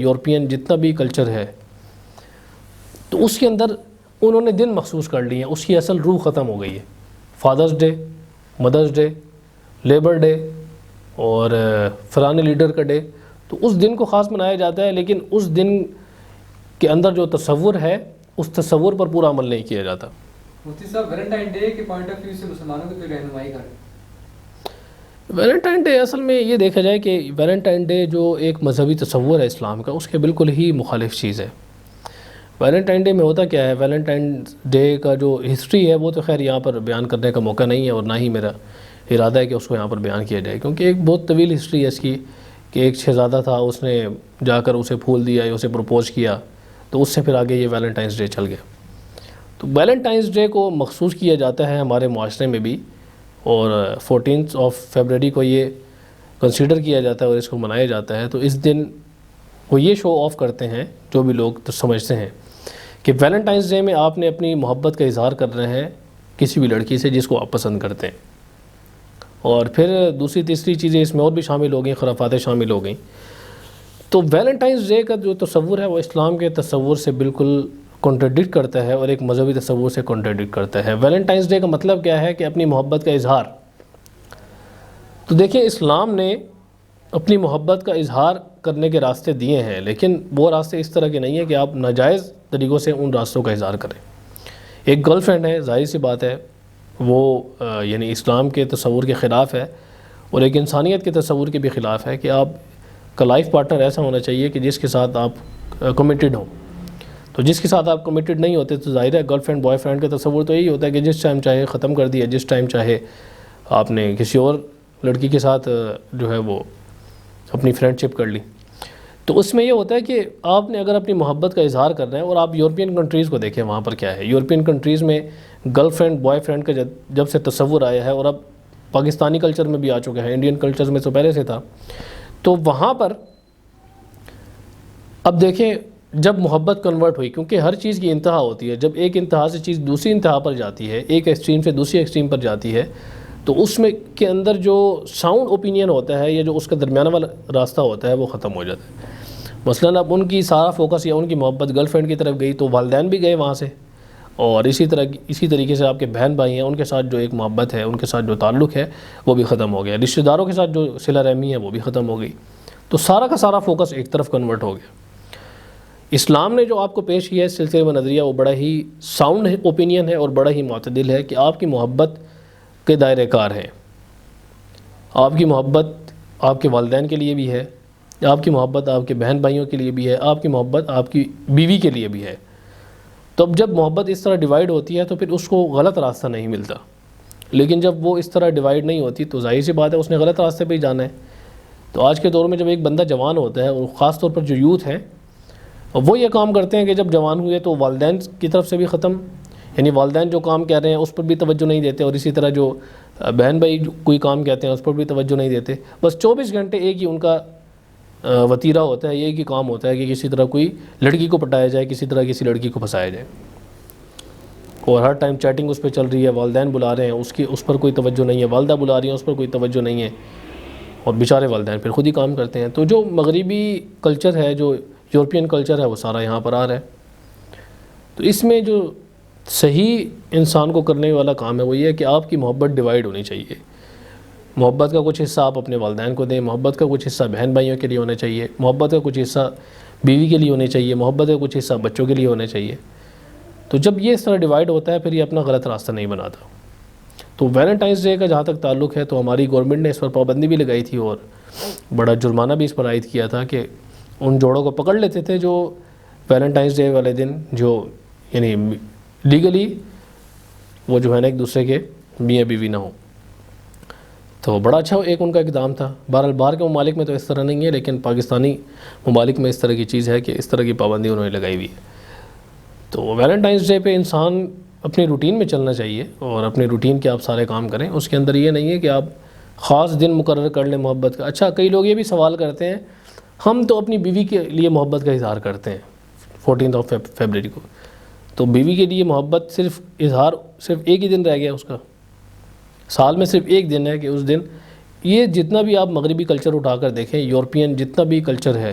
European جتنا بھی culture ہے تو اس کے اندر انہوں نے دن مخصوص کر لیے ہیں، اس کی اصل روح ختم ہو گئی ہے۔ Father's day, mother's day, labour day اور فلانے لیڈر کا ڈے، تو اس دن کو خاص منایا جاتا ہے، لیکن اس دن کے اندر جو تصور ہے اس تصور پر پورا عمل نہیں کیا جاتا۔ مفتی صاحب، ویلنٹائن ڈے کے پوائنٹ آف ویو سے مسلمانوں کی کوئی رہنمائی کریں؟ ویلنٹائن ڈے اصل میں یہ دیکھا جائے کہ ویلنٹائن ڈے جو ایک مذہبی تصور ہے اسلام کا، اس کے بالکل ہی مخالف چیز ہے۔ ویلنٹائن ڈے میں ہوتا کیا ہے؟ ویلنٹائن ڈے کا جو ہسٹری ہے وہ تو خیر یہاں پر بیان کرنے کا موقع نہیں ہے، اور نہ ہی میرا ارادہ ہے کہ اس کو یہاں پر بیان کیا جائے، کیونکہ ایک بہت طویل ہسٹری ہے اس کی کہ ایک شہزادہ تھا، اس نے جا کر اسے پھول دیا یا اسے پروپوز کیا، تو اس سے پھر آگے یہ ویلنٹائنس ڈے چل گیا۔ تو ویلنٹائنس ڈے کو مخصوص کیا جاتا ہے ہمارے معاشرے میں بھی، اور 14 فیبرری کو یہ کنسیڈر کیا جاتا ہے اور اس کو منایا جاتا ہے۔ تو اس دن وہ یہ شو آف کرتے ہیں جو بھی لوگ تو سمجھتے ہیں کہ ویلنٹائنس ڈے میں آپ نے اپنی محبت کا اظہار کر رہے ہیں کسی بھی لڑکی سے جس کو آپ پسند کرتے ہیں، اور پھر دوسری تیسری چیزیں اس میں اور بھی شامل ہو گئیں، خرافاتیں شامل ہو گئیں۔ تو ویلنٹائنس ڈے کا جو تصور ہے وہ اسلام کے تصور سے بالکل کنٹراڈکٹ کرتا ہے، اور ایک مذہبی تصور سے کنٹراڈکٹ کرتا ہے۔ ویلنٹائنس ڈے کا مطلب کیا ہے کہ اپنی محبت کا اظہار۔ تو دیکھیں، اسلام نے اپنی محبت کا اظہار کرنے کے راستے دیے ہیں، لیکن وہ راستے اس طرح کے نہیں ہیں کہ آپ ناجائز طریقوں سے ان راستوں کا اظہار کریں۔ ایک گرل فرینڈ ہے، ظاہر سی بات ہے وہ یعنی اسلام کے تصور کے خلاف ہے، اور ایک انسانیت کے تصور کے بھی خلاف ہے کہ آپ کا لائف پارٹنر ایسا ہونا چاہیے کہ جس کے ساتھ آپ کمیٹڈ ہوں۔ تو جس کے ساتھ آپ کمیٹڈ نہیں ہوتے تو ظاہر ہے گرل فرینڈ بوائے فرینڈ کا تصور تو یہی ہوتا ہے کہ جس ٹائم چاہے ختم کر دیا، جس ٹائم چاہے آپ نے کسی اور لڑکی کے ساتھ جو ہے وہ اپنی فرینڈ شپ کر لی۔ تو اس میں یہ ہوتا ہے کہ آپ نے اگر اپنی محبت کا اظہار کرنا ہے، اور آپ یورپین کنٹریز کو دیکھیں وہاں پر کیا ہے۔ یورپین کنٹریز میں گرل فرینڈ بوائے فرینڈ کا جب سے تصور آیا ہے، اور اب پاکستانی کلچر میں بھی آ چکا ہے، انڈین کلچر میں تو پہلے سے تھا، تو وہاں پر اب دیکھیں جب محبت کنورٹ ہوئی، کیونکہ ہر چیز کی انتہا ہوتی ہے، جب ایک انتہا سے چیز دوسری انتہا پر جاتی ہے، ایک ایکسٹریم سے دوسری ایکسٹریم پر جاتی ہے، تو اس میں کے اندر جو ساؤنڈ اوپینین ہوتا ہے یا جو اس کا درمیانہ والا راستہ ہوتا ہے وہ ختم ہو جاتا ہے۔ مثلاً اب ان کی سارا فوکس یا ان کی محبت گرل فرینڈ کی طرف گئی تو والدین بھی گئے وہاں سے، اور اسی طریقے سے آپ کے بہن بھائی ہیں، ان کے ساتھ جو ایک محبت ہے، ان کے ساتھ جو تعلق ہے وہ بھی ختم ہو گیا، رشتہ داروں کے ساتھ جو صلہ رحمی ہے وہ بھی ختم ہو گئی، تو سارا کا سارا فوکس ایک طرف کنورٹ ہو گیا۔ اسلام نے جو آپ کو پیش کیا ہے سلسلے میں نظریہ، وہ بڑا ہی ساؤنڈ اوپینین ہے اور بڑا ہی معتدل ہے کہ آپ کی محبت کے دائرہ کار ہیں۔ آپ کی محبت آپ کے والدین کے لیے بھی ہے، آپ کی محبت آپ کے بہن بھائیوں کے لیے بھی ہے، آپ کی محبت آپ کی بیوی کے لیے بھی ہے۔ تو اب جب محبت اس طرح ڈیوائیڈ ہوتی ہے تو پھر اس کو غلط راستہ نہیں ملتا، لیکن جب وہ اس طرح ڈیوائیڈ نہیں ہوتی تو ظاہر سی بات ہے اس نے غلط راستے پہ ہی جانا ہے۔ تو آج کے دور میں جب ایک بندہ جوان ہوتا ہے، اور خاص طور پر جو یوتھ ہیں، وہ یہ کام کرتے ہیں کہ جب جوان ہوئے تو والدین کی طرف سے بھی ختم، یعنی والدین جو کام کہہ رہے ہیں اس پر بھی توجہ نہیں دیتے، اور اسی طرح جو بہن بھائی کوئی کام کہتے ہیں اس پر بھی توجہ نہیں دیتے، بس 24 گھنٹے ایک ہی ان کا وتیرہ ہوتا ہے، ایک ہی کام ہوتا ہے کہ کسی طرح کوئی لڑکی کو پٹایا جائے، کسی طرح کسی لڑکی کو پھنسایا جائے، اور ہر ٹائم چیٹنگ اس پہ چل رہی ہے، والدین بلا رہے ہیں اس پر کوئی توجہ نہیں ہے، والدہ بلا رہی ہیں اس پر کوئی توجہ نہیں ہے، اور بیچارے والدین پھر خود ہی کام کرتے ہیں۔ تو جو مغربی کلچر ہے، جو یورپین کلچر ہے، وہ سارا یہاں پر آ رہا ہے۔ تو اس میں جو صحیح انسان کو کرنے والا کام ہے وہ یہ ہے کہ آپ کی محبت ڈیوائیڈ ہونی چاہیے۔ محبت کا کچھ حصہ آپ اپنے والدین کو دیں، محبت کا کچھ حصہ بہن بھائیوں کے لیے ہونا چاہیے، محبت کا کچھ حصہ بیوی کے لیے ہونا چاہیے، محبت کا کچھ حصہ بچوں کے لیے ہونا چاہیے۔ تو جب یہ اس طرح ڈیوائیڈ ہوتا ہے پھر یہ اپنا غلط راستہ نہیں بناتا۔ تو ویلنٹائنس ڈے کا جہاں تک تعلق ہے تو ہماری گورنمنٹ نے اس پر پابندی بھی لگائی تھی، اور بڑا جرمانہ بھی اس پر عائد کیا تھا کہ ان جوڑوں کو پکڑ لیتے تھے جو ویلنٹائنس ڈے والے دن جو یعنی لیگلی وہ جو ہے نا ایک دوسرے کے میاں بیوی نہ ہوں۔ تو بڑا اچھا ایک ان کا اقدام تھا۔ بہرحال باہر کے ممالک میں تو اس طرح نہیں ہے، لیکن پاکستانی ممالک میں اس طرح کی چیز ہے کہ اس طرح کی پابندی انہوں نے لگائی ہوئی ہے۔ تو ویلنٹائنس ڈے پہ انسان اپنی روٹین میں چلنا چاہیے، اور اپنے روٹین کے آپ سارے کام کریں، اس کے اندر یہ نہیں ہے کہ آپ خاص دن مقرر کر لیں محبت کا۔ اچھا، کئی لوگ یہ بھی سوال کرتے ہیں ہم تو اپنی بیوی کے لیے محبت کا اظہار کرتے ہیں 14 فیبرری کو، تو بیوی کے لیے محبت صرف اظہار صرف ایک ہی دن رہ گیا اس کا، سال میں صرف ایک دن ہے کہ اس دن یہ جتنا بھی آپ مغربی کلچر اٹھا کر دیکھیں، یورپین جتنا بھی کلچر ہے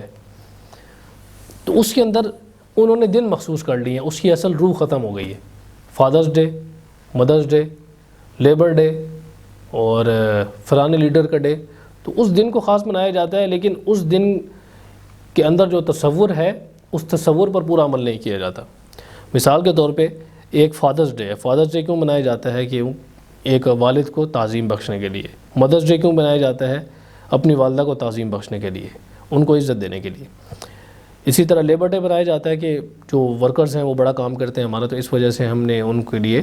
تو اس کے اندر انہوں نے دن مخصوص کر لیے ہیں، اس کی اصل روح ختم ہو گئی ہے. Father's day, mother's day, labour day اور فلانے لیڈر کا ڈے، تو اس دن کو خاص منایا جاتا ہے، لیکن اس دن کے اندر جو تصور ہے اس تصور پر پورا عمل نہیں کیا جاتا. مثال کے طور پہ ایک فادرز ڈے ہے. فادرز ڈے کیوں منایا جاتا ہے؟ کہ ایک والد کو تعظیم بخشنے کے لیے. مدرز ڈے کیوں منایا جاتا ہے؟ اپنی والدہ کو تعظیم بخشنے کے لیے، ان کو عزت دینے کے لیے. اسی طرح لیبر ڈے منایا جاتا ہے کہ جو ورکرز ہیں وہ بڑا کام کرتے ہیں ہمارا، تو اس وجہ سے ہم نے ان کے لیے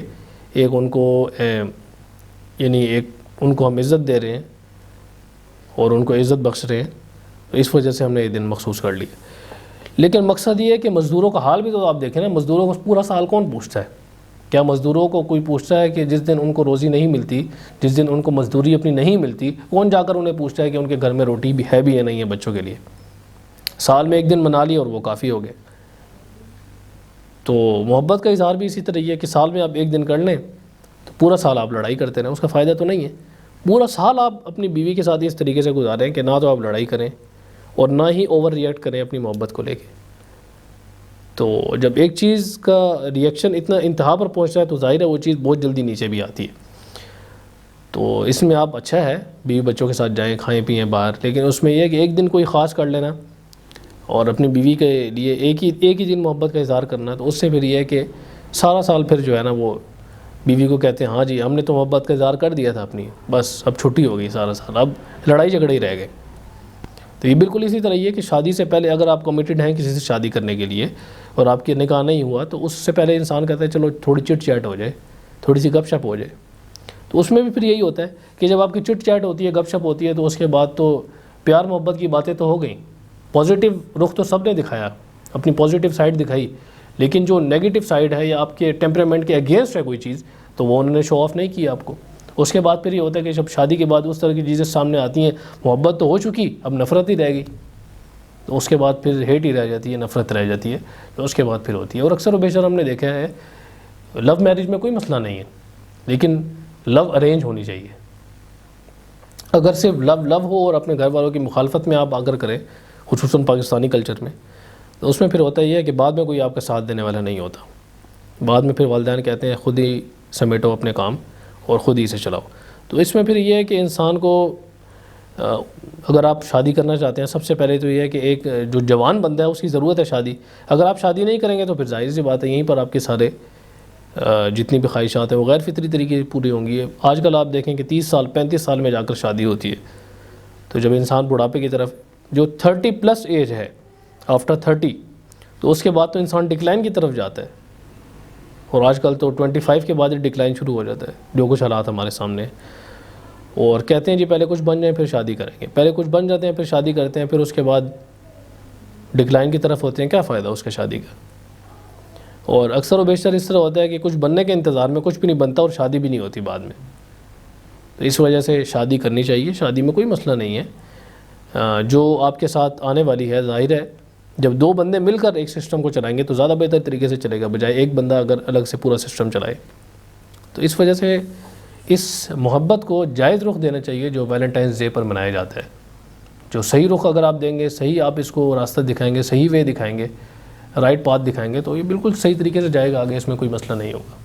ایک ان کو یعنی ایک ان کو ہم عزت دے رہے ہیں اور ان کو عزت بخش رہے ہیں، تو اس وجہ سے ہم نے یہ دن مخصوص کر لیا. لیکن مقصد یہ ہے کہ مزدوروں کا حال بھی تو آپ دیکھیں نا، مزدوروں کو پورا سال کون پوچھتا ہے؟ کیا مزدوروں کو کوئی پوچھتا ہے کہ جس دن ان کو روزی نہیں ملتی، جس دن ان کو مزدوری اپنی نہیں ملتی، کون جا کر انہیں پوچھتا ہے کہ ان کے گھر میں روٹی بھی ہے یا نہیں ہے بچوں کے لیے؟ سال میں ایک دن منا لی اور وہ کافی ہو گئے. تو محبت کا اظہار بھی اسی طرح یہ ہے کہ سال میں آپ ایک دن کر لیں تو پورا سال آپ لڑائی کرتے رہیں، اس کا فائدہ تو نہیں ہے. پورا سال آپ اپنی بیوی کے ساتھ اس طریقے سے گزاریں کہ نہ تو آپ لڑائی کریں اور نہ ہی اوور ریئیکٹ کریں اپنی محبت کو لے کے. تو جب ایک چیز کا ریئیکشن اتنا انتہا پر پہنچتا ہے تو ظاہر ہے وہ چیز بہت جلدی نیچے بھی آتی ہے. تو اس میں آپ اچھا ہے بیوی بچوں کے ساتھ جائیں، کھائیں پئیں باہر، لیکن اس میں یہ ہے کہ ایک دن کوئی خاص کر لینا اور اپنی بیوی کے لیے ایک ہی دن محبت کا اظہار کرنا، تو اس سے پھر یہ ہے کہ سارا سال پھر جو ہے نا وہ بیوی کو کہتے ہیں ہاں جی ہم نے تو محبت کا اظہار کر دیا تھا اپنی، بس اب چھٹی ہو گئی سارا سال، اب لڑائی جھگڑے ہی رہ گئے. تو یہ بالکل اسی طرح یہ کہ شادی سے پہلے اگر آپ کمیٹڈ ہیں کسی سے شادی کرنے کے لیے اور آپ کے نکاح نہیں ہوا، تو اس سے پہلے انسان کہتا ہے چلو تھوڑی چٹ چیٹ ہو جائے، تھوڑی سی گپ شپ ہو جائے. تو اس میں بھی پھر یہی ہوتا ہے کہ جب آپ کی چٹ چیٹ ہوتی ہے، گپ شپ ہوتی ہے، تو اس کے بعد تو پیار محبت کی باتیں تو ہو گئیں، پازیٹیو رخ تو سب نے دکھایا، اپنی پازیٹیو سائڈ دکھائی، لیکن جو نیگیٹو سائڈ ہے یا آپ کے ٹیمپرامنٹ کے اگینسٹ ہے کوئی چیز، تو وہ انہوں نے شو آف نہیں کیا آپ کو. اس کے بعد پھر یہ ہوتا ہے کہ جب شادی کے بعد اس طرح کی چیزیں سامنے آتی ہیں، محبت تو ہو چکی، اب نفرت ہی رہ گئی، تو اس کے بعد پھر ہیٹ ہی رہ جاتی ہے، نفرت رہ جاتی ہے، تو اس کے بعد پھر ہوتی ہے. اور اکثر و بیشتر ہم نے دیکھا ہے لو میرج میں کوئی مسئلہ نہیں ہے، لیکن لو ارینج ہونی چاہیے. اگر صرف لو ہو اور اپنے گھر والوں کی مخالفت میں آپ اگر کریں، خصوصاً پاکستانی کلچر میں، تو اس میں پھر ہوتا یہ ہے کہ بعد میں کوئی آپ کا ساتھ دینے والا نہیں ہوتا. بعد میں پھر والدین کہتے ہیں خود ہی سمیٹو اپنے کام اور خود ہی سے چلاؤ. تو اس میں پھر یہ ہے کہ انسان کو اگر آپ شادی کرنا چاہتے ہیں، سب سے پہلے تو یہ ہے کہ ایک جو جوان بندہ ہے اس کی ضرورت ہے شادی. اگر آپ شادی نہیں کریں گے تو پھر ظاہر سی بات ہے یہیں پر آپ کے سارے جتنی بھی خواہشات ہیں وہ غیر فطری طریقے سے پوری ہوں گی. آج کل آپ دیکھیں کہ 30 سال 35 سال میں جا کر شادی ہوتی ہے. تو جب انسان بڑھاپے کی طرف جو 30+ ایج ہے، آفٹر 30، تو اس کے بعد تو انسان ڈکلائن کی طرف جاتا ہے. اور آج کل تو 25 کے بعد ہی ڈکلائن شروع ہو جاتا ہے، جو کچھ حالات ہمارے سامنے ہیں. اور کہتے ہیں جی پہلے کچھ بن جائیں پھر شادی کریں گے، پہلے کچھ بن جاتے ہیں پھر شادی کرتے ہیں، پھر اس کے بعد ڈکلائن کی طرف ہوتے ہیں. کیا فائدہ اس کے شادی کا؟ اور اکثر و بیشتر اس طرح ہوتا ہے کہ کچھ بننے کے انتظار میں کچھ بھی نہیں بنتا اور شادی بھی نہیں ہوتی بعد میں. تو اس وجہ سے شادی کرنی چاہیے، شادی میں کوئی مسئلہ نہیں ہے. جو آپ کے ساتھ آنے والی ہے، ظاہر ہے جب 2 بندے مل کر ایک سسٹم کو چلائیں گے تو زیادہ بہتر طریقے سے چلے گا، بجائے ایک بندہ اگر الگ سے پورا سسٹم چلائے. تو اس وجہ سے اس محبت کو جائز رخ دینا چاہیے جو ویلنٹائنس ڈے پر منایا جاتا ہے. جو صحیح رخ اگر آپ دیں گے، صحیح آپ اس کو راستہ دکھائیں گے، صحیح وے دکھائیں گے، رائٹ پاتھ دکھائیں گے، تو یہ بالکل صحیح طریقے سے جائے گا آگے، اس میں کوئی مسئلہ نہیں ہوگا.